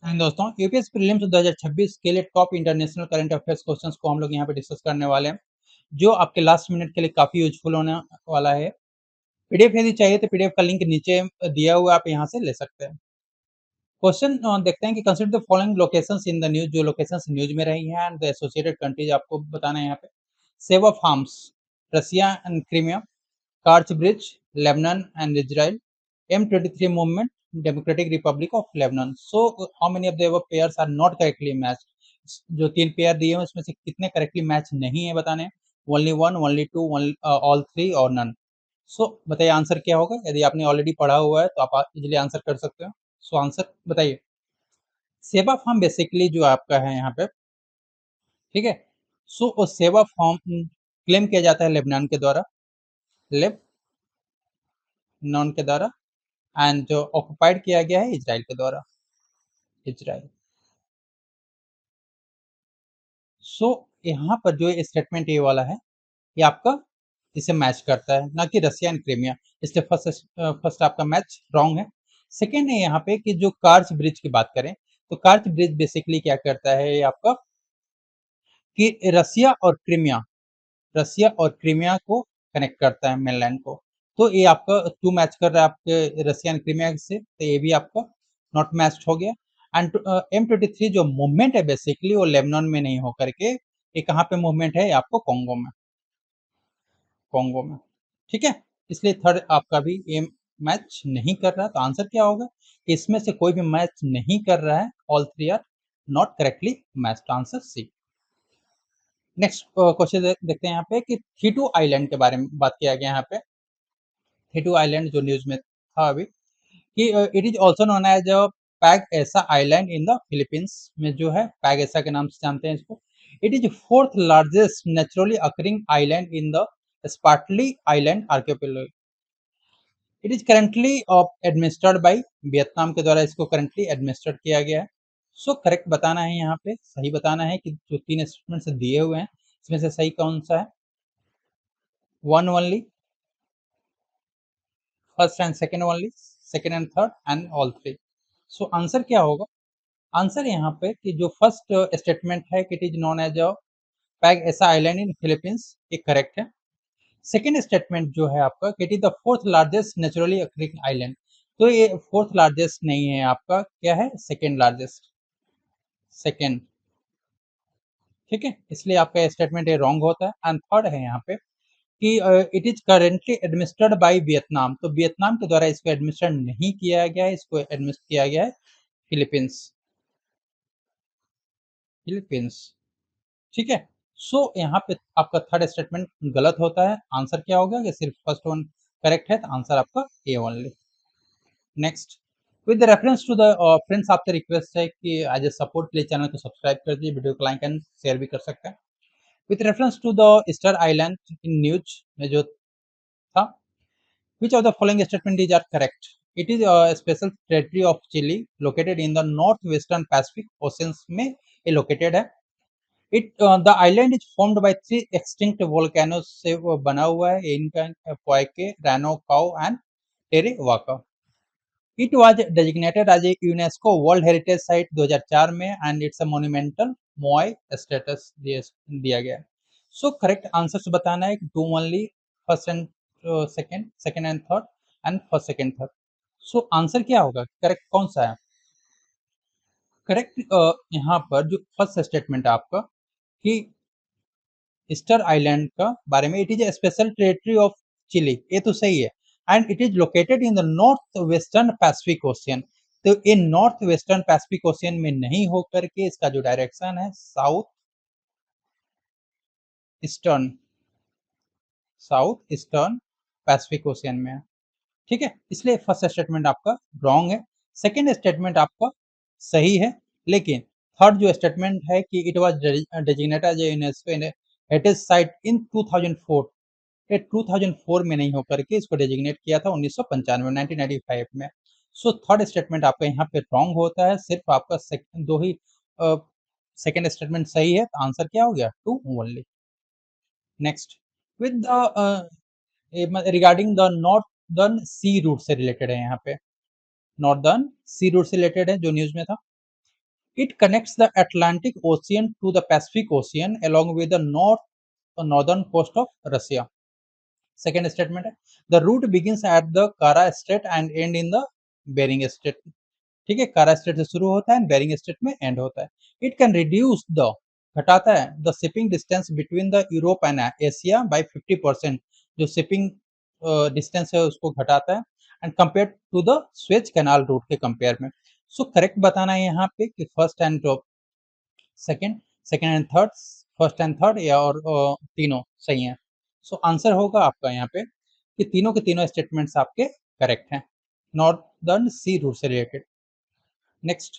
And दोस्तों UPSC prelims 2026 के लिए top international current affairs questions को हम लोग यहाँ पे डिस्कस करने वाले हैं, जो आपके लास्ट मिनट के लिए काफी यूजफुल होने वाला है। पीडीएफ यदि चाहिए तो पीडीएफ का लिंक नीचे दिया हुआ है, आप यहाँ से ले सकते हैं। क्वेश्चन देखते हैं कि consider the following locations in the news, जो लोकेशंस न्यूज में रही हैं एंड द एसोसिएटेड कंट्रीज आपको बताना है यहाँ पे। सेव ऑफ हार्म्स, Russia and Crimea, Kerch bridge, Lebanon and Israel, M23 movement, Democratic Republic of Lebanon. So, how many of the above pairs are not correctly matched? जो तीन पेयर दिए हैं उसमें से कितने करेक्टली मैच नहीं है बताने। Only one, only two, all three or none. So बताइए आंसर क्या होगा। यदि आपने ऑलरेडी पढ़ा हुआ है तो आप इजिली आंसर कर सकते हो। सो आंसर बताइए। सेवा फॉर्म बेसिकली जो आपका है यहाँ पे, ठीक है। सो वो सेवा फॉर्म क्लेम किया जाता है लेबनान के द्वारा, लेबनान के द्वारा, एंड जो ऑक्युपाइड किया गया है इजराइल के द्वारा, इजराइल। सो यहाँ पर जो स्टेटमेंट ये वाला है, ये आपका इसे मैच करता है, ना कि रसिया एंड क्रीमिया। इसलिए फर्स्ट आपका मैच रॉन्ग है। सेकेंड है यहाँ पे कि जो कार्च ब्रिज की बात करें, तो कार्च ब्रिज बेसिकली क्या करता है ये आपका, कि रसिया और क्रीमिया को कनेक्ट करता है मेनलैंड को। तो ये आपका टू मैच कर रहा है आपके रसिया एंड क्रीमिया से, तो ये भी आपका नॉट मैच हो गया। एंड M23 जो मूवमेंट है बेसिकली वो लेबनान में नहीं होकर के ये कहाँ पे मूवमेंट है, आपको कॉन्गो में, कॉन्गो में, ठीक है। इसलिए थर्ड आपका भी ये मैच नहीं कर रहा, तो आंसर क्या होगा, इसमें से कोई भी मैच नहीं कर रहा है, all three are not correctly matched, answer C. Next question देखते हैं यहाँ पे कि थीटू आइलैंड के बारे में बात किया गया यहाँ पे। थीटू आइलैंड जो न्यूज में था अभी, कि it is also known as Pagasa island in the Philippines में, जो है पैग एसा के नाम से जानते हैं इसको। It is fourth largest naturally occurring island in the Spratly island archipelago. It is currently administered by Vietnam के द्वारा इसको करेंटली एडमिनिस्टर्ड किया गया है। सो करेक्ट बताना है यहाँ पे, सही बताना है कि जो तीन स्टेटमेंट दिए हुए हैं इसमें से सही कौन सा है। One only, first and second only, second and third and all three. So answer क्या होगा। आंसर यहाँ पे कि जो फर्स्ट स्टेटमेंट है कि it is known as a Pagasa island in Philippines, ये करेक्ट है। सेकेंड स्टेटमेंट जो है आपका कि it is the fourth largest naturally occurring island, तो ये फोर्थ लार्जेस्ट नहीं है, आपका क्या है, सेकेंड लार्जेस्ट, सेकेंड, ठीक है। इसलिए आपका स्टेटमेंट ये रॉन्ग होता है। एंड थर्ड है यहाँ पे कि it is currently administered by Vietnam, तो वियतनाम के द्वारा इसको एडमिनिस्टर नहीं किया गया है, इसको एडमिनिस्टर किया गया है फिलीपींस, फिलीपींस, ठीक है। सो यहाँ पे आपका थर्ड स्टेटमेंट गलत होता है। आंसर क्या होगा कि सिर्फ फर्स्ट वन करेक्ट है, तो आंसर आपका A only. Next, with reference to the friends, आपसे रिक्वेस्ट है कि एज ए सपोर्ट के लिए चैनल को सब्सक्राइब कर दीजिए, वीडियो को लाइक एंड शेयर भी कर सकते हैं। With reference to the Easter island in news में जो था, which of the following statement is are correct? It is a special territory of Chile located in the northwestern Pacific Oceans में ये located है। The island is formed by three extinct volcanoes से वो बना हुआ है, इनका पोएके, रैनो काओ and टेरेवाका। It was designated as a UNESCO World Heritage Site 2004 में and it's a monumental Moai statues दिया गया है। सो करेक्ट आंसर्स बताना है, two only, first and second, second and third and first second third. So answer क्या होगा, correct कौन सा है। करेक्ट यहाँ पर जो फर्स्ट स्टेटमेंट है आपका कि ईस्टर आइलैंड का बारे में, it is a special territory of Chile, ये तो सही है। And it is located in the north western Pacific ocean, तो ये नॉर्थ वेस्टर्न पैसिफिक ओशियन में नहीं होकर के इसका जो डायरेक्शन है south eastern, south eastern Pacific Ocean में है, ठीक है। इसलिए फर्स्ट स्टेटमेंट आपका रॉन्ग है। सेकेंड स्टेटमेंट आपका सही है, लेकिन थर्ड जो स्टेटमेंट है कि it was designated as a UNESCO heritage site in 2004, ये 2004 में नहीं होकर के इसको डेजिग्नेट किया था 1995, 1995 में। सो थर्ड स्टेटमेंट आपका यहाँ पे रॉन्ग होता है, सिर्फ आपका दो ही सेकेंड स्टेटमेंट सही है, तो आंसर क्या हो गया, two only. Next, with regarding the northern sea route से रिलेटेड है यहाँ पे, नॉर्दर्न सी रूट से रिलेटेड है जो न्यूज में था। It connects the Atlantic Ocean to the Pacific Ocean along with the northern coast of Russia. Second statement है, the route begins at the Kara Strait and end in the Bering Strait. ठीक है, कारा straight से शुरू होता है and Bering strait में and होता है. इट कैन रिड्यूस द घटाता है the shipping distance between the Europe and Asia by 50%. जो शिपिंग डिस्टेंस है उसको घटाता है and compare to the Suez canal route के कंपेयर में. सो करेक्ट बताना है यहाँ पे कि first and second, second and third, first and third या और तीनों सही हैं. सो आंसर होगा आपका यहाँ पे कि तीनों के तीनों स्टेटमेंट्स आपके करेक्ट हैं नॉर्दर्न सी रूट से related. Next,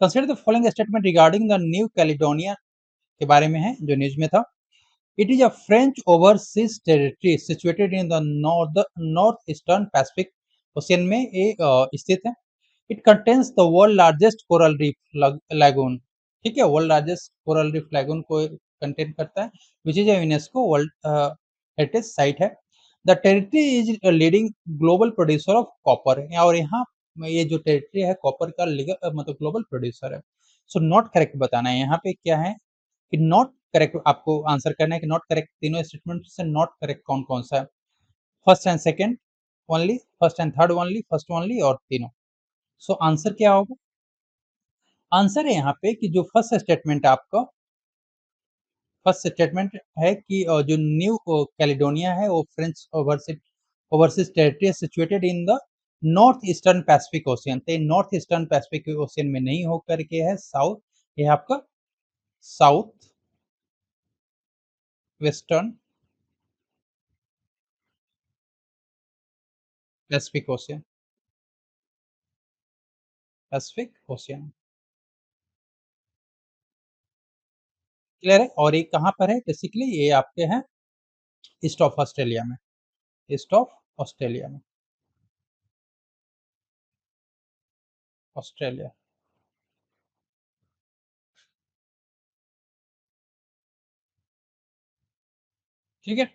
consider the following statement regarding the new Caledonia के बारे में है जो न्यूज में था. It is a French overseas territory situated in the north eastern Pacific Ocean में ये स्थित है. It contains the world largest coral reef lagoon. ठीक है, world largest coral reef lagoon को कंटेन करता है which is a UNESCO world heritage site है. The territory is leading global producer of copper और यहाँ ये जो टेरिटरी है कॉपर का मतलब ग्लोबल प्रोड्यूसर है. सो नॉट करेक्ट बताना है यहाँ पे क्या है कि नॉट करेक्ट आपको आंसर करना है कि नॉट करेक्ट तीनों स्टेटमेंट से नॉट करेक्ट कौन कौन सा है. First and second only, first and third only, first only और तीनों. सो आंसर क्या होगा? आंसर है यहाँ पे कि जो फर्स्ट स्टेटमेंट आपका फर्स्ट स्टेटमेंट है कि जो न्यू कैलिडोनिया है वो French overseas territory situated in the north eastern Pacific ocean. तो नॉर्थ ईस्टर्न पैसिफिक ओशियन में नहीं होकर के है साउथ, ये आपका south western Pacific ocean, Pacific ocean. Clear है? और ये कहाँ पर है? बेसिकली ये आपके हैं ईस्ट ऑफ ऑस्ट्रेलिया में, ईस्ट ऑफ ऑस्ट्रेलिया में, ऑस्ट्रेलिया. ठीक है.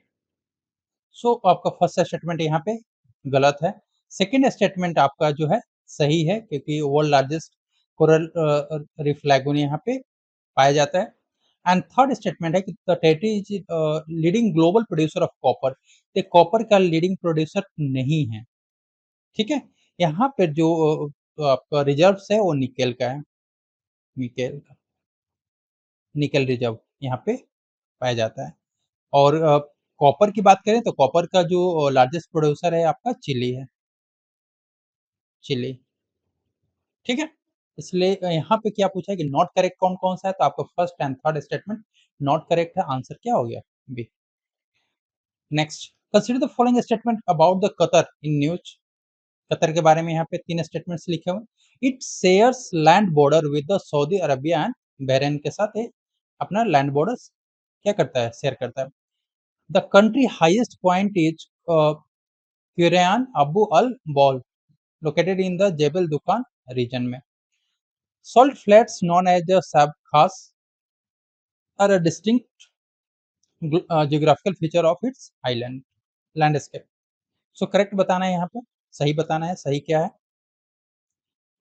सो आपका फर्स्ट स्टेटमेंट यहाँ पे गलत है. सेकंड स्टेटमेंट आपका जो है सही है क्योंकि world largest coral reef lagoon यहाँ पे पाया जाता है. एंड थर्ड स्टेटमेंट है कि the territory is leading global producer of copper. ये कॉपर का लीडिंग प्रोड्यूसर नहीं है. ठीक है, यहाँ पे जो आपका रिजर्व है वो निकेल का है, निकेल का, निकेल रिजर्व यहाँ पे पाया जाता है. और कॉपर की बात करें तो कॉपर का जो लार्जेस्ट प्रोड्यूसर है आपका चिली है, चिली. ठीक है, इसलिए यहाँ पे क्या पूछा है कि नॉट करेक्ट कौन कौन सा है, तो आपका first and third statement not correct है. आंसर क्या हो गया? B. Next, consider the following statement about the Qatar in news. Qatar के बारे में यहाँ पे तीन स्टेटमेंट्स लिखे हुए. It shares land border with the Saudi Arabia and Bahrain के साथ है अपना लैंड बॉर्डर क्या करता है, शेयर करता है. The country highest point is क्यूरियान अबू अल बॉल located in the Jebel Dukan region में. Salt flats known as the Sab Khas are a distinct geographical feature of its island landscape. So correct बताना है यहाँ पे, सही बताना है. सही क्या है?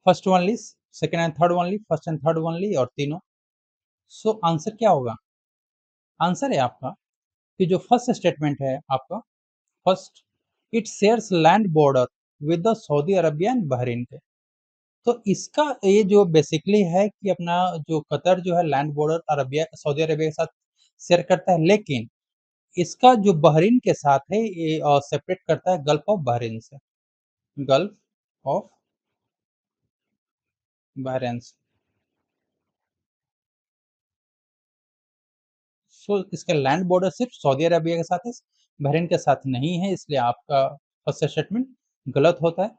First only, second and third only, first and third only और तीनों. सो आंसर क्या होगा? आंसर है आपका कि जो फर्स्ट स्टेटमेंट है आपका first, it shares land border with the Saudi Arabia and Bahrain के. तो इसका ये जो बेसिकली है कि अपना जो कतर जो है land border Arabia Saudi Arabia के साथ शेयर करता है, लेकिन इसका जो बहरीन के साथ है ये सेपरेट करता है गल्फ ऑफ बहरीन से, गल्फ ऑफ बहरीन से. सो इसका लैंड बॉर्डर सिर्फ सऊदी अरेबिया के साथ है, बहरीन के साथ नहीं है, इसलिए आपका फर्स्ट स्टेटमेंट गलत होता है.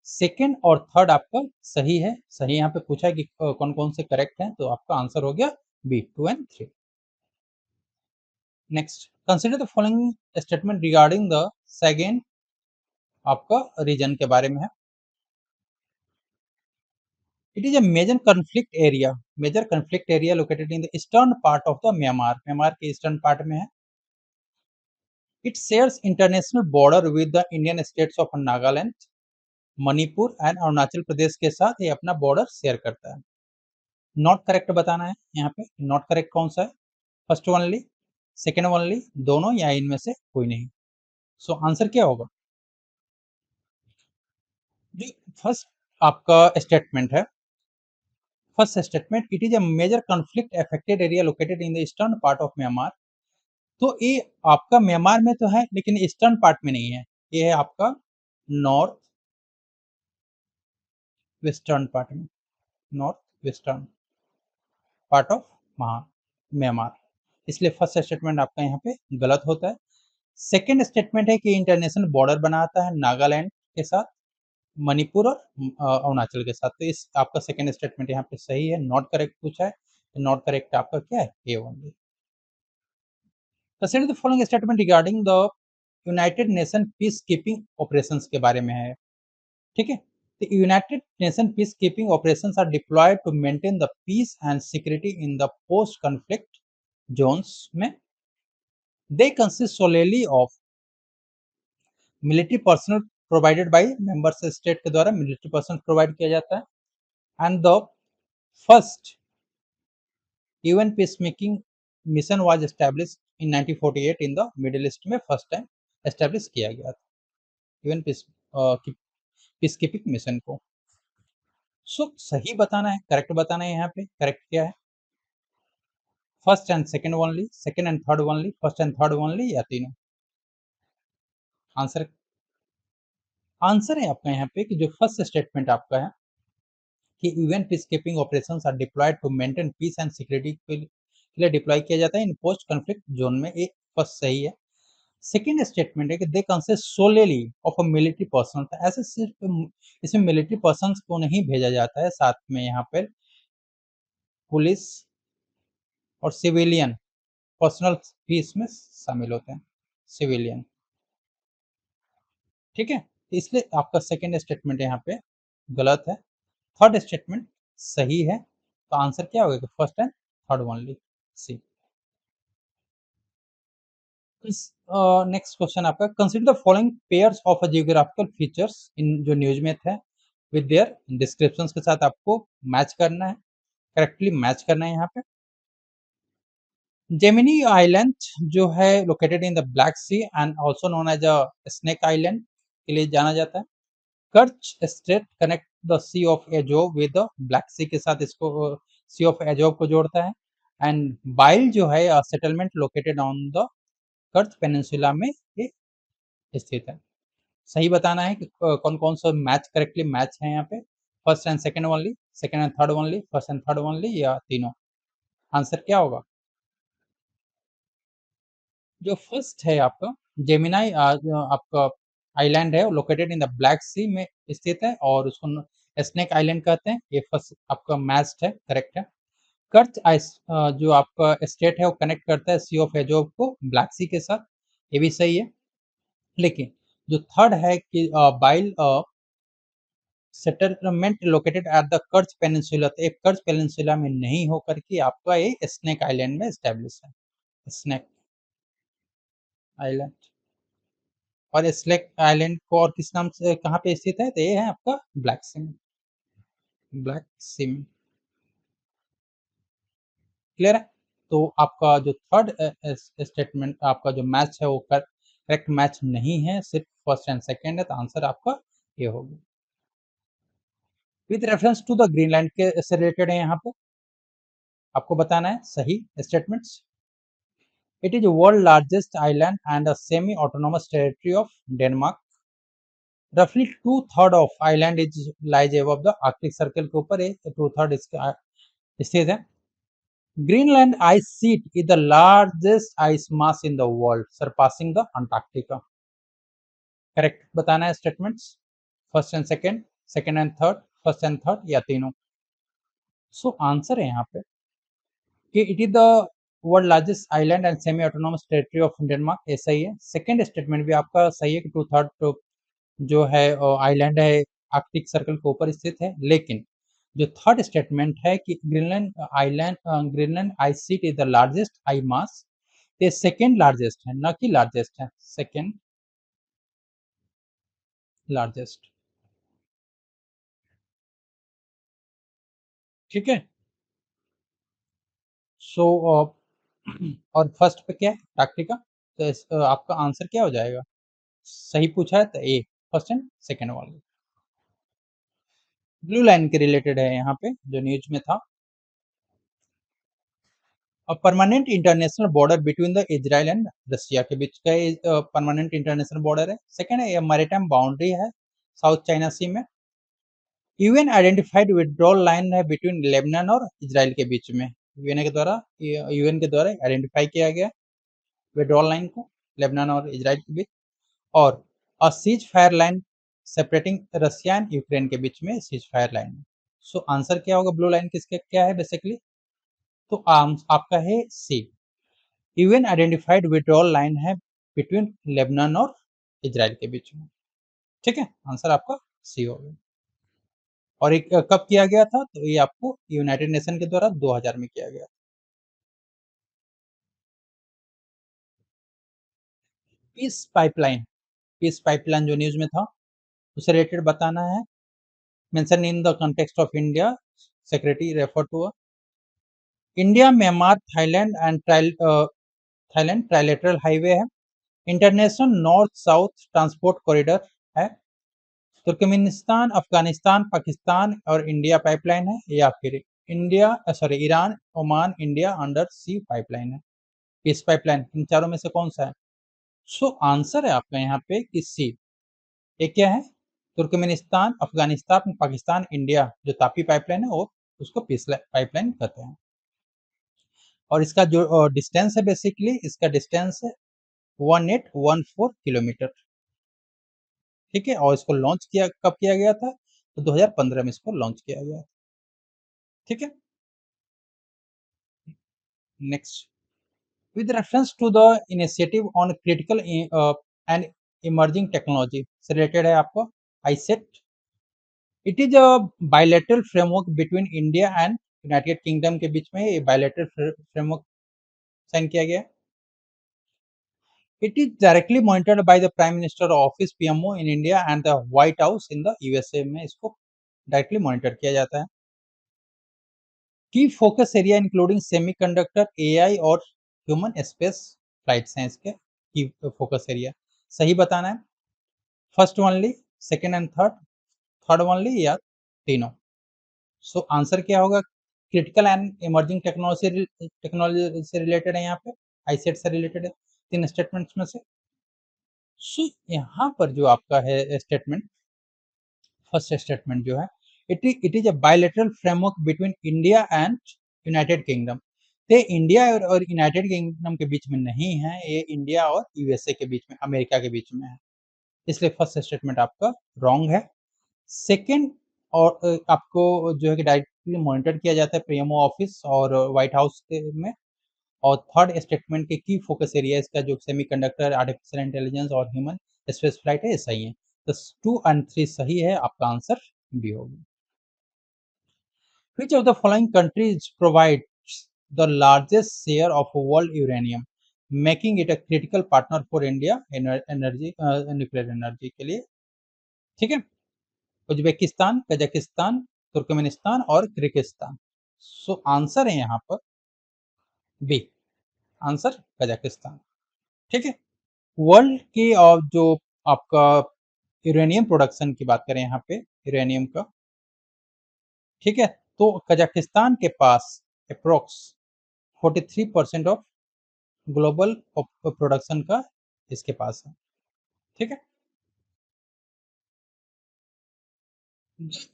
सेकंड और थर्ड आपका सही है. सही यहाँ पे पूछा है कि कौन कौन से करेक्ट हैं, तो आपका आंसर हो गया B, 2 and 3. Next, consider the following statement regarding the second आपका रीजन के बारे में है. It is a major conflict area located in the eastern part of the Myanmar. Myanmar के ईस्टर्न पार्ट में है. It shares international border with the Indian states of Nagaland, Manipur and Arunachal Pradesh के साथ ये अपना बॉर्डर शेयर करता है. नॉट करेक्ट बताना है यहाँ पे, नॉट करेक्ट कौन सा है, फर्स्ट ओनली, सेकेंड ओनली, दोनों या इनमें से कोई नहीं। सो आंसर क्या होगा? जो फर्स्ट आपका स्टेटमेंट है, first statement, it is a major conflict affected area located in the eastern part of Myanmar. तो ये आपका म्यांमार में तो है लेकिन ईस्टर्न पार्ट में नहीं है, ये है आपका नॉर्थ वेस्टर्न पार्ट में, north western part of Myanmar, इसलिए फर्स्ट स्टेटमेंट आपका यहाँ पे गलत होता है। सेकेंड स्टेटमेंट है कि इंटरनेशनल बॉर्डर बनाता है नागालैंड के साथ, मणिपुर और अरुणाचल के साथ, तो इस आपका सेकेंड स्टेटमेंट यहाँ पे सही है, नॉट करेक्ट पूछा है, तो नॉट करेक्ट आपका क्या है, A only. Consider the following statement regarding the United Nation peace keeping operations के बारे में है, ठीक है। The United Nations peacekeeping operations are deployed to maintain the peace and security in the post-conflict zones में। They consist solely of military personnel provided by members state के द्वारा military personnel provide किया जाता है। And the first UN peacemaking mission was established in 1948 in the Middle East में first time establish किया गया था UN peacekeeping mission को। सो सही बताना है, करेक्ट बताना है, यहाँ पे करेक्ट क्या है, first and second only, second and third only, first and third only, या तीनों? आंसर, आंसर है आपका यहाँ पे कि जो फर्स्ट स्टेटमेंट आपका है कि UN peace keeping operations are deployed to maintain peace and security के लिए डिप्लॉय किया जाता है इन पोस्ट कॉन्फ्लिक्ट जोन में, एक फर्स्ट सही है। सेकेंड स्टेटमेंट है कि they consist सोलेली of a military person, तो ऐसे सिर्फ इसमें मिलिट्री पर्सन को नहीं भेजा जाता है, साथ में यहाँ पर पुलिस और सिविलियन पर्सनल भी इसमें शामिल होते हैं, सिविलियन, ठीक है। इसलिए आपका सेकेंड स्टेटमेंट यहाँ पे गलत है, थर्ड स्टेटमेंट सही है, तो आंसर क्या होगा, first and third only, C. Next question आपका, consider the following pairs of a geographical features, इन जो न्यूज में थे विद देयर डिस्क्रिप्शंस के साथ आपको मैच करना है, करेक्टली मैच करना है यहाँ पे। जेमिनी आइलैंड जो है located in the Black Sea and also known as a snake island के लिए जाना जाता है। Kerch Strait connect the Sea of Azov with the Black Sea के साथ इसको सी ऑफ एजोव को जोड़ता है। एंड बाइल जो है settlement located on the कर्च peninsula में ये स्थित है। सही बताना है कि कौन कौन सा मैच करेक्टली मैच है यहाँ पे, first and second only, second and third only, first and third only, या तीनों? आंसर क्या होगा? जो फर्स्ट है आपका जेमिनाई आपका आइलैंड है, लोकेटेड इन द ब्लैक सी में स्थित है और उसको स्नेक आइलैंड कहते हैं, ये फर्स्ट आपका मैच्ड है, करेक्ट है। कर्च आइस जो आपका स्टेट है वो कनेक्ट करता है सी ऑफ एजोव को ब्लैक सी के साथ, ये भी सही है। लेकिन जो थर्ड है कि bile settlement located at the कर्च peninsula, तो एक कर्च पेनिनसुला में नहीं होकर के आपका ये स्नेक आइलैंड में एस्टेब्लिश है, स्नेक आइलैंड। और स्नेक आइलैंड को और किस नाम से कहाँ पे स्थित है, तो ये है आपका ब्लैक सी में, ब्लैक सी में, क्लियर है। तो आपका जो थर्ड स्टेटमेंट आपका जो मैच है वो करेक्ट मैच नहीं है, सिर्फ फर्स्ट एंड सेकेंड है, तो आंसर आपका ये होगा। With reference to the Greenland के से रिलेटेड है यहाँ पे, आपको बताना है सही statements. It is world largest island and a semi autonomous territory of Denmark. रफली two third of island is lies above the Arctic circle के ऊपर टू थर्ड इसका स्थित है। Greenland ice sheet is the largest ice mass in the world surpassing the Antarctica. Correct बताना है statements, first and second, second and third, first and third, या तीनों? So answer है यहाँ पे कि it is the world largest island and semi autonomous territory of Denmark, ऐसा ही है। सेकेंड स्टेटमेंट भी आपका सही है कि टू थर्ड जो है आइलैंड है आर्कटिक सर्कल के ऊपर स्थित है, लेकिन जो थर्ड स्टेटमेंट है कि Greenland island Greenland ice sheet is the largest ice mass, ये सेकेंड लार्जेस्ट है, न कि लार्जेस्ट है, सेकेंड लार्जेस्ट, ठीक है। सो और फर्स्ट पे क्या है टाक्टिका, तो आपका आंसर क्या हो जाएगा? सही पूछा है तो ए, फर्स्ट एंड सेकंड वाला। ब्लू लाइन के रिलेटेड है यहाँ पे जो न्यूज में था। Permanent international border between the Israel and Russia के बीच का परमानेंट इंटरनेशनल बॉर्डर है। सेकंड है, ये मैरीटाइम बाउंड्री है साउथ चाइना सी में। यूएन आइडेंटिफाइड विड्रॉल लाइन है बिटवीन लेबनान और इजराइल के बीच में। यूएन के द्वारा आइडेंटिफाई किया गया विड्रॉल लाइन को लेबनान और इजराइल के बीच। और a ceasefire line separating Russia and Ukraine के बीच में ceasefire line. So answer क्या होगा ब्लू लाइन किसके क्या है बेसिकली? तो आपका है सी, यूएन आइडेंटिफाइड विड्रॉल लाइन है बिटवीन लेबनान और इजराइल के बीच में। ठीक है, आंसर आपका सी होगा। और एक कब किया गया था? तो ये आपको यूनाइटेड नेशन के द्वारा 2000 में किया गया। पीस पाइपलाइन, पीस पाइपलाइन जो न्यूज में था उसे रिलेटेड बताना है। Mention in the context of India, secretary refer to India Myanmar Thailand and Thailand trilateral highway है। International north south transport corridor है। तुर्कमेनिस्तान अफगानिस्तान पाकिस्तान और इंडिया पाइपलाइन है, या फिर Iran Oman India under sea pipeline है। Peace pipeline इन चारों में से कौन सा है? सो आंसर है आपका यहाँ पे कि सी। ये क्या है? तुर्कमेनिस्तान अफगानिस्तान पाकिस्तान इंडिया जो तापी पाइपलाइन है वो उसको पीस पाइपलाइन कहते हैं। और इसका जो डिस्टेंस है बेसिकली इसका डिस्टेंस है 1814 किलोमीटर। ठीक है, और इसको लॉन्च किया कब किया गया था? तो 2015 में इसको लॉन्च किया गया। ठीक है, next, with reference to the initiative on critical and emerging technology से रिलेटेड है आपको iCET. It is a bilateral framework between India and United Kingdom के बीच में ये बायलैटरल फ्रेमवर्क साइन किया गया। It is directly monitored by the prime minister office PMO in India and the White House in the USA में इसको directly monitor किया जाता है। Key focus area including semiconductor AI और ह्यूमन स्पेस फ्लाइट्स हैं इसके की फोकस एरिया। सही बताना है, first only, second and third, third only या तीनों। सो आंसर क्या होगा? क्रिटिकल एंड इमर्जिंग टेक्नोलॉजी से रिलेटेड है यहाँ पे, आईसेट से रिलेटेड है तीन स्टेटमेंट्स में से। सो यहाँ पर जो आपका है स्टेटमेंट, फर्स्ट स्टेटमेंट जो है, it is a bilateral framework between India and United kingdom. तो इंडिया और यूनाइटेड किंगडम के बीच में नहीं है, ये इंडिया और यूएसए के बीच में, अमेरिका के बीच में है। इसलिए फर्स्ट स्टेटमेंट आपका रॉन्ग है। सेकंड, और आपको जो है कि डायरेक्टली मॉनिटर किया जाता है पीएमओ ऑफिस और व्हाइट हाउस में। और थर्ड स्टेटमेंट के की फोकस एरिया इसका जो सेमीकंडक्टर आर्टिफिशियल इंटेलिजेंस और ह्यूमन स्पेस फ्लाइट है, ये सही है। तो 2 एंड 3 सही है, आपका आंसर बी होगा। Which of the following countries provides the largest share of world uranium, making it a critical partner for India energy nuclear energy के लिए? ठीक है, उज्बेकिस्तान, कजाकिस्तान, तुर्कमेनिस्तान और किर्गिस्तान। सो आंसर है यहाँ पर बी, आंसर कजाकिस्तान। ठीक है, वर्ल्ड की और जो आपका यूरेनियम प्रोडक्शन की बात करें यहाँ पे यूरेनियम का, ठीक है, तो कजाकिस्तान के पास अप्रोक्स 43% ऑफ ग्लोबल प्रोडक्शन का इसके पास है। ठीक है,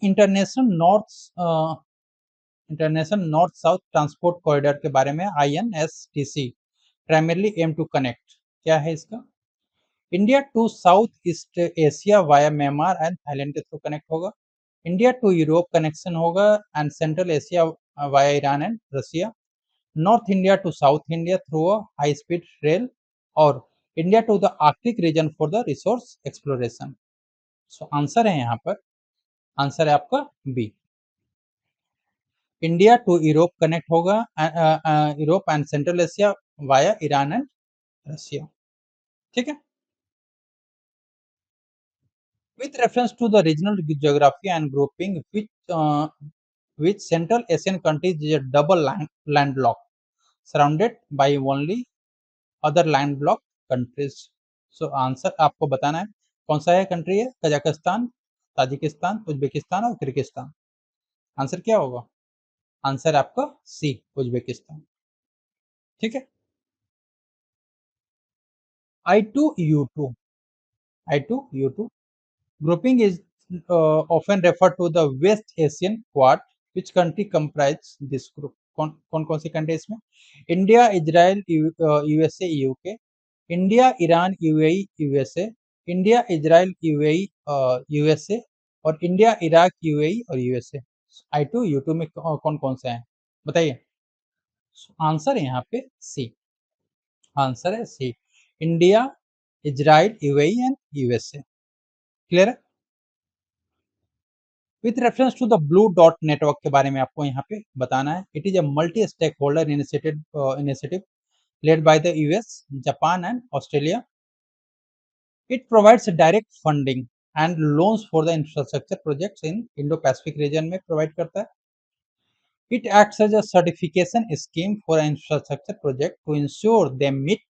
international north international north south transport corridor के बारे में, INSTC primarily aim to connect, क्या है इसका? India to South East Asia via Myanmar and Thailand के थ्रू कनेक्ट होगा। इंडिया टू यूरोप कनेक्शन होगा and central Asia via Iran and Russia. North India to south India through a high speed rail. और India to the Arctic region for the resource exploration. So answer है यहाँ पर, answer है आपका B, India to Europe connect होगा, Europe and central Asia via Iran and Russia. ठीक है, with reference to the regional geography and grouping which Central Asian countries is a double landlocked, surrounded by only other land block countries. So answer आपको बताना है कौन सा है country है, Kazakhstan, Tajikistan, Uzbekistan और किर्गिस्तान। आंसर क्या होगा? आंसर आपका सी, उज्बेकिस्तान। ठीक है। I2U2, I2U2 grouping is often referred to the West Asian Quad. Which country comprise this group? कौन कौन सी कंट्री इसमें? India, Israel, USA, UK, India, Iran, UAE, USA, India, Israel, UAE, USA और India, Iraq, UAE और USA. I2U2 में कौन कौन से हैं बताइए? आंसर है यहाँ पे सी। आंसर है C, India, Israel, UAE and USA. Clear है? With reference to the blue dot network के बारे में आपको यहाँ पे बताना है। It is a multi stakeholder initiative led by the US, Japan and Australia. It provides direct funding and loans for the infrastructure projects in Indo-Pacific region में provide करता है। It acts as a certification scheme for infrastructure project to ensure they meet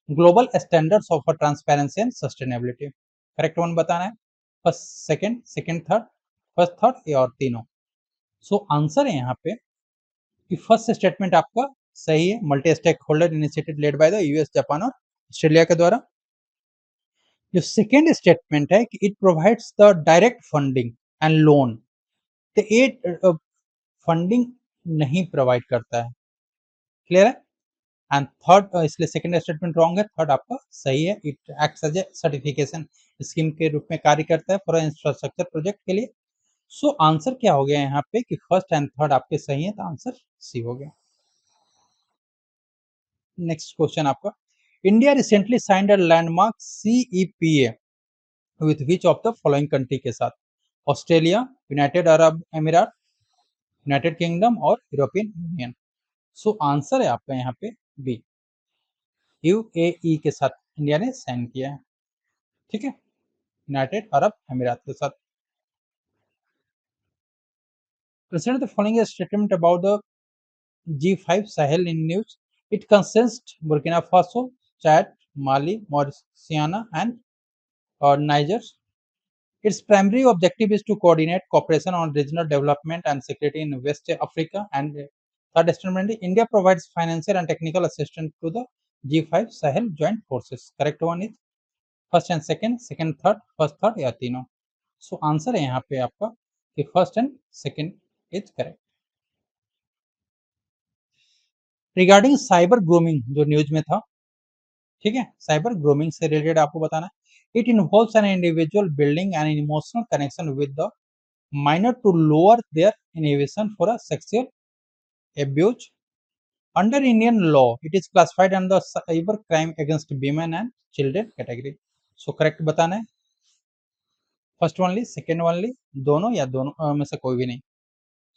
global standards of transparency and sustainability. Correct one बताना है, first second, second third, first third या और तीनों। So answer है यहाँ पे कि फर्स्ट स्टेटमेंट आपका सही है, multi stakeholder initiative led by the US, Japan और ऑस्ट्रेलिया के द्वारा। जो सेकेंड स्टेटमेंट है कि it provides the direct funding and loan, तो ये फंडिंग नहीं प्रोवाइड करता है। क्लियर है? एंड थर्ड, इसलिए सेकंड स्टेटमेंट रॉन्ग है, थर्ड आपका सही है। It acts as a certification scheme के रूप में कार्य करता है फॉर इंफ्रास्ट्रक्चर प्रोजेक्ट के लिए। सो आंसर क्या हो गया यहाँ पे कि फर्स्ट एंड थर्ड आपके सही है, तो आंसर सी हो गया। नेक्स्ट क्वेश्चन आपका, India recently signed a landmark CEPA with which of the following country के साथ? ऑस्ट्रेलिया, यूनाइटेड अरब अमीरात, यूनाइटेड किंगडम और यूरोपियन यूनियन। सो आंसर है आपका यहाँ पे बी, UAE के साथ इंडिया ने साइन किया है। ठीक है, यूनाइटेड अरब अमीरात के साथ। Consider the following statement about the G5 Sahel in news. It consists Burkina Faso, Chad, Mali, Mauritania, and Niger. Its primary objective is to coordinate cooperation on regional development and security in West Africa. And third statement, India provides financial and technical assistance to the G5 Sahel joint forces. Correct one is first and second, second third, first third या तीनों। So answer है यहाँ पे आपका कि first and second is correct. Regarding cyber grooming जो news में था, ठीक है, साइबर ग्रूमिंग से रिलेटेड आपको बताना है। It involves an individual building an emotional connection with the minor to lower their inhibition for a sexual abuse. Under Indian law, it is classified under cyber crime against women and children category. So correct बताना है, first only, second only, दोनों या दोनों में से कोई भी नहीं।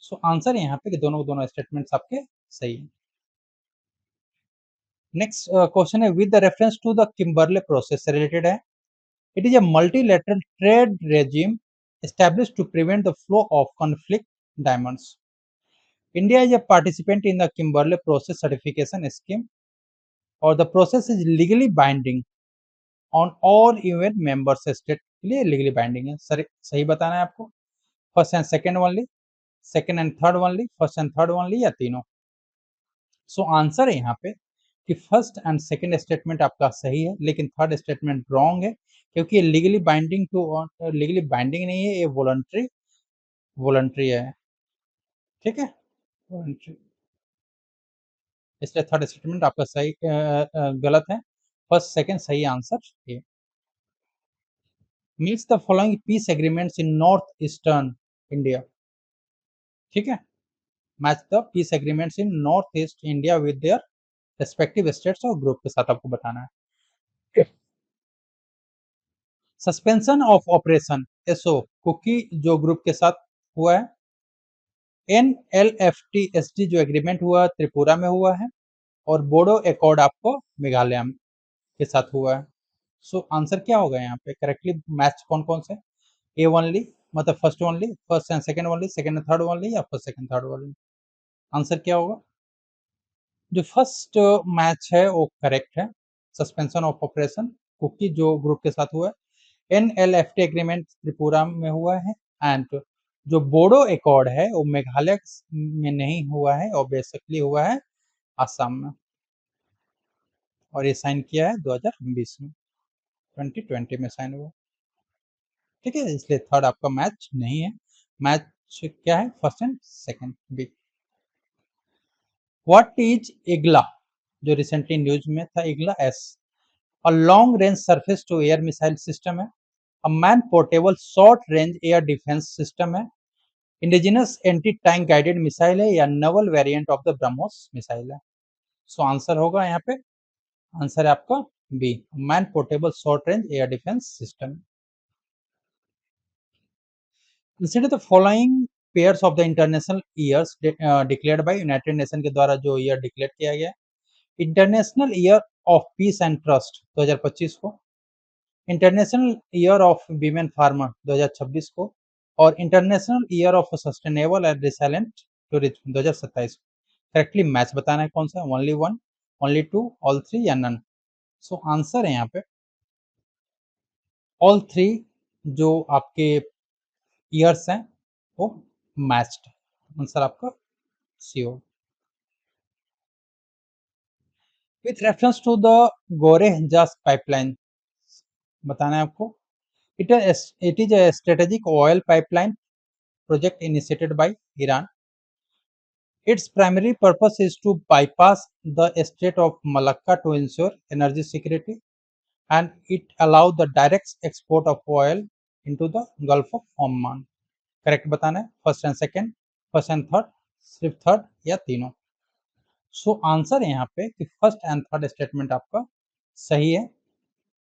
सो आंसर यहाँ पे कि दोनों दोनों स्टेटमेंट्स आपके सही है। नेक्स्ट क्वेश्चन है, with the reference to the Kimberley process से रिलेटेड है। It is a multilateral trade regime established to prevent the flow of conflict diamonds. India is a participant in the Kimberley Process Certification Scheme, or the process is legally binding on all UN member state के लिए legally binding है। सही बताना है आपको, first and second only, second and third only, first and third only या तीनों। So answer है यहाँ पे कि फर्स्ट एंड सेकेंड स्टेटमेंट आपका सही है, लेकिन थर्ड स्टेटमेंट रॉन्ग है, क्योंकि ये लीगली बाइंडिंग नहीं है, ये वॉलंटरी वॉलंटरी है। ठीक है, वॉलंटरी, इसलिए थर्ड स्टेटमेंट आपका सही गलत है, फर्स्ट सेकेंड सही आंसर है। Meets the following peace agreements in north eastern India. ठीक है, match the peace agreements in north east India with their respective states और ग्रुप के साथ आपको बताना है। Suspension of operation SO Kuki जो ग्रुप के साथ हुआ है। NLFTSD जो एग्रीमेंट हुआ त्रिपुरा में हुआ है, और बोडो एकॉर्ड आपको मेघालय के साथ हुआ है। सो आंसर क्या होगा यहाँ पे, करेक्टली मैच कौन कौन से? ए ओनली मतलब first only, first and second only, second and third only या first second third only. Answer क्या होगा? जो फर्स्ट मैच है वो करेक्ट है, सस्पेंशन ऑफ ऑपरेशन कुकी जो ग्रुप के साथ हुआ है। NLFT एग्रीमेंट त्रिपुरा में हुआ है एंड जो बोडो एकॉर्ड है वो मेघालय में नहीं हुआ है और बेसिकली हुआ है आसाम में, और ये साइन किया है 2020 में, 2020 में साइन हुआ। ठीक है, इसलिए थर्ड आपका मैच नहीं है। मैच क्या है, first and second B. What is Igla, जो रिसेंटली न्यूज में था, Igla S a long range surface to air missile system है, a man portable short range air defence system है, indigenous anti tank guided missile है, या naval variant of the BrahMos missile है। So answer होगा यहाँ पे, आंसर है आपका B, man portable short range air defence system. Consider the following pairs of the international years declared by United Nation के द्वारा जो ईयर डिक्लेयर किया गया। International year of peace and trust 2025 को, international year of women farmer 2026 को, और international year of sustainable and resilient tourism 2027 को। Correctly match बताना है कौन सा, only one, only two, all three या नन। सो आंसर है यहाँ पे ऑल थ्री, जो आपके ईयर्स हैं वो मैच्ड। आंसर आपका सी हो। With reference to the Goreh Jask pipeline बताना है आपको। It is a strategic oil pipeline project initiated by Iran. Its primary purpose is to bypass the Strait of Malacca to ensure energy security, and it allows the direct export of oil into the Gulf of Oman. Correct बताना है, first and second, first and third, सिर्फ third या तीनों। So answer है यहाँ पे कि first and third statement आपका सही है।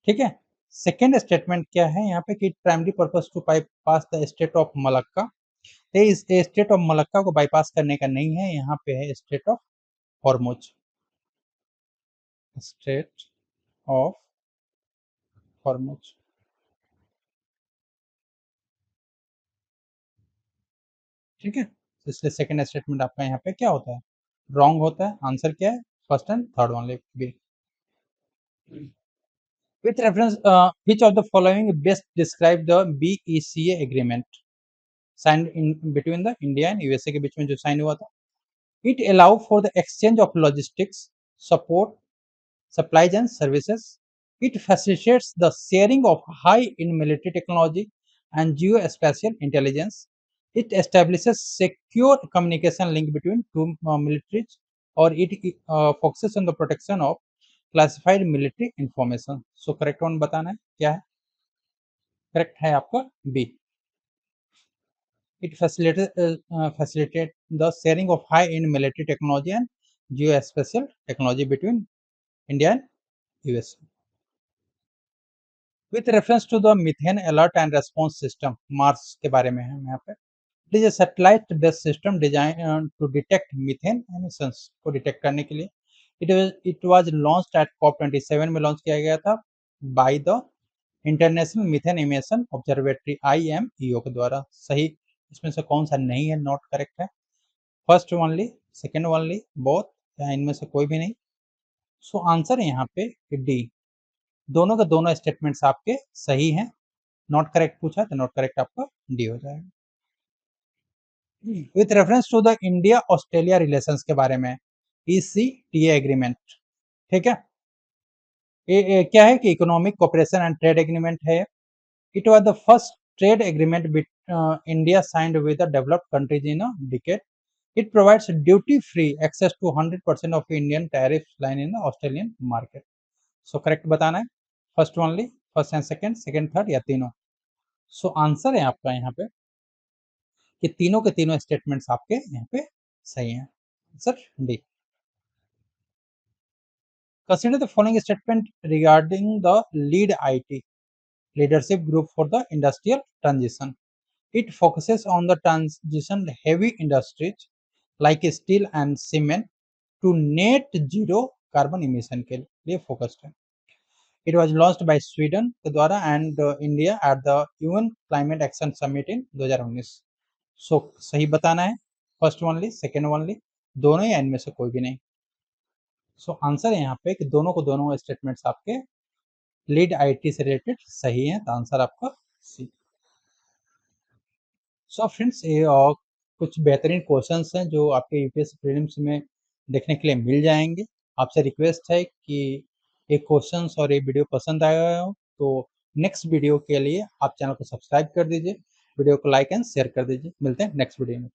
ठीक है, सेकेंड स्टेटमेंट क्या है यहाँ पे कि primary purpose to pass the state of Malacca, इस स्टेट ऑफ मलक्का को बाईपास करने का नहीं है, यहाँ पे है state of Hormuz, state of Hormuz. ठीक है, तो इसलिए सेकंड स्टेटमेंट आपका यहाँ पे क्या होता है, रॉन्ग होता है। आंसर क्या है, first and third only B. With reference, which of the following best describe the BECA agreement signed in between the India and USA के बीच में जो साइन हुआ था? It allow for the exchange of logistics, support, supplies and services. It facilitates the sharing of high-end military technology and geospatial intelligence. It establishes secure communication link between two militaries, or it focuses on the protection of classified military information. So correct one बताना है क्या है, correct है आपका B. It facilitate the sharing of high and military technology and geospatial technology between India and US. With reference to the methane alert and response system, MARS के बारे में है यहाँ पे। It is a satellite based system design to detect methane emissions को detect करने के लिए। It was launched eight COP27 में लॉन्च किया गया था by the international methane emission observatory IMEO के द्वारा। सही इसमें से कौन सा नहीं है, नॉट करेक्ट है, first only, second only, both, या इनमें से कोई भी नहीं। सो आंसर है यहाँ पे डी, दोनों के दोनों स्टेटमेंट्स आपके सही हैं। नॉट करेक्ट पूछा तो नॉट करेक्ट आपका डी हो जाएगा। With reference to the India Australia relations के बारे में, ECTA एग्रीमेंट। ठीक है, ये क्या है कि economic cooperation and trade agreement है। It was the first trade agreement India signed with the developed countries in a decade. It provides duty-free access to 100% of Indian tariffs line in the Australian market. So correct बताना है, first only, first and second, second third या तीनों। So answer है आपका यहाँ पे कि तीनों के तीनों स्टेटमेंट्स आपके यहाँ पे सही हैं। Answer D. Consider the following statement regarding the LEAD IT, Leadership Group for the Industrial Transition. It focuses on the transition heavy industries like steel and cement to net zero carbon emission के लिए focused है। It was launched by Sweden के द्वारा and India at the UN Climate Action Summit in 2019। सो सही बताना है, first only, second only, दोनों या इनमें से कोई भी नहीं। सो आंसर है यहाँ पे कि दोनों को दोनों स्टेटमेंट्स आपके लीड आईटी से रिलेटेड सही है, तो आंसर आपका सी। सो फ्रेंड्स ये कुछ बेहतरीन क्वेश्चंस हैं जो आपके यूपीएससी प्रीलिम्स में देखने के लिए मिल जाएंगे। आपसे रिक्वेस्ट है कि ये क्वेश्चंस और ये वीडियो पसंद आया हो तो नेक्स्ट वीडियो के लिए आप चैनल को सब्सक्राइब कर दीजिए, वीडियो को लाइक एंड शेयर कर दीजिए। मिलते हैं नेक्स्ट वीडियो में।